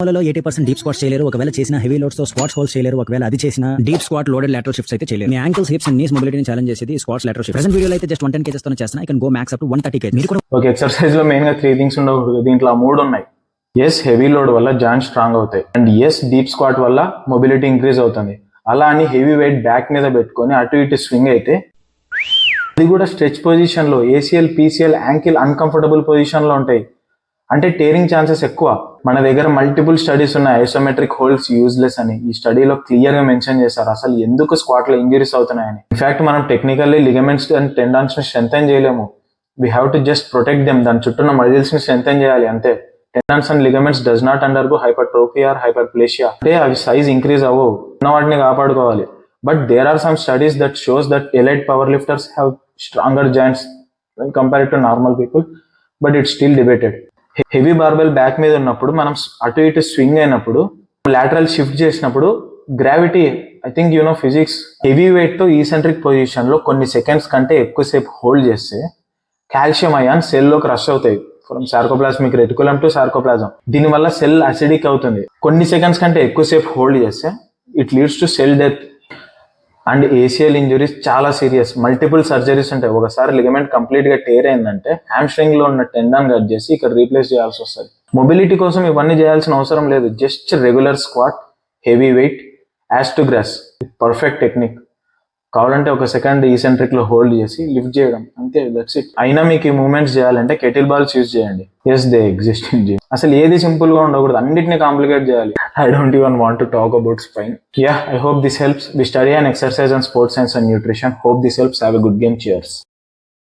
లో 80% deep squats చేయలేరు. ఒకవేళ చేసిన హెవీ లోడ్స్ తో స్క్వాట్స్ హోల్డ్ చేయలేరు. ఒకవేళ అది చేసిన deep squat loaded lateral shifts అయితే చేయలేరు. మీ యాంకిల్స్, హిప్స్ అండ్ నీస్ మొబిలిటీని ఛాలెంజ్ చేసేది స్క్వాట్స్ లాటరల్ షిఫ్ట్. ప్రెజెంట్ వీడియోలో అయితే జస్ట్ 110 కేజెస్ తో చేస్తున్నా. I can go max up to 130 kgs. మీరు కూడా ఒక ఎక్సర్సైజ్ లో మెయిన్ గా 3 థింగ్స్ ఉండకూడదు. దీంట్లో 3 ఉన్నాయి. ఎస్, హెవీ లోడ్ వల్ల జాయింట్ స్ట్రాంగ్ అవుతాయి. అండ్ ఎస్, డీప్ స్క్వాట్ వల్ల మొబిలిటీ ఇంక్రీజ్ అవుతుంది. అలా అని హెవీ వెయిట్ బ్యాక్ మీద పెట్టుకొని అటు ఇటు స్వింగ్ అయితే అది కూడా స్ట్రెచ్ పొజిషన్ లో ACL, PCL, ankle uncomfortable position లో ఉంటాయి. అంటే టేరింగ్ ఛాన్సెస్ ఎక్కువ. మన దగ్గర మల్టిపుల్ స్టడీస్ ఉన్నాయి ఐసోమెట్రిక్ హోల్డ్స్ యూజ్లెస్ అని. ఈ స్టడీలో క్లియర్ గా మెన్షన్ చేశారు అసలు ఎందుకు స్క్వాట్ లో ఇంజరీస్ అవుతున్నాయని. ఇన్ఫాక్ట్ మనం టెక్నికల్లీ లిగమెంట్స్ అండ్ టెండాన్స్ ని స్ట్రెంథెన్ చేయలేము. We have to just protect them. దాని చుట్టూ మజిల్స్ ని స్ట్రెంథెన్ చేయాలి అంతే. Tendons and ligaments does not undergo hypertrophy or hyperplasia. అంటే అవి సైజ్ ఇంక్రీజ్ అవ్వవు, ఉన్న వాటిని కాపాడుకోవాలి. But there are some studies that shows that elite powerlifters have stronger joints when compared to normal people, but it's still debated. Heavy barbell back మీద ఉన్నప్పుడు మనం అటు ఇటు స్వింగ్ అయినప్పుడు, లాటరల్ షిఫ్ట్ చేసినప్పుడు gravity, I think you know physics, heavy weight తో eccentric position లో కొన్ని సెకండ్స్ కంటే ఎక్కువసేపు హోల్డ్ చేస్తే కాల్షియం అయాన్ సెల్ లోకి రష్ అవుతాయి from sarcoplasmic reticulum to sarcoplasm. దీనివల్ల సెల్ అసిడిక్ అవుతుంది. కొన్ని సెకండ్స్ కంటే ఎక్కువసేపు హోల్డ్ చేస్తే it leads to cell death. And ACL injuries చాలా సీరియస్. మల్టిపుల్ సర్జరీస్ ఉంటాయి. ఒకసారి లిగమెంట్ కంప్లీట్ గా టేర్ అయిందంటే హ్యామ్స్ట్రింగ్ లో ఉన్న టెండాన్ కట్ చేసి ఇక్కడ రీప్లేస్ చేయాల్సి వస్తుంది. మొబిలిటీ కోసం ఇవన్నీ చేయాల్సిన అవసరం లేదు. Just regular squat, heavy weight, ass to grass, perfect technique. కావాలంటే ఒక సెకండ్ ఈసెంట్రిక్ లో హోల్డ్ చేసి లిఫ్ట్ చేయడం అంతే, దట్స్ ఇట్. అయినా మీకు ఈ మూవ్మెంట్స్ చేయాలంటే కెటిల్ బాల్స్ యూజ్ చేయండి. Yes, they exist in gym. అసలు ఏది సింపుల్ గా ఉండకూడదు, అన్నిటిని కాంప్లికేట్ చేయాలి. I don't even want to talk about spine. Yeah, I hope this helps. We study and exercise on sports science and nutrition. Hope this helps. Have a good game. Cheers.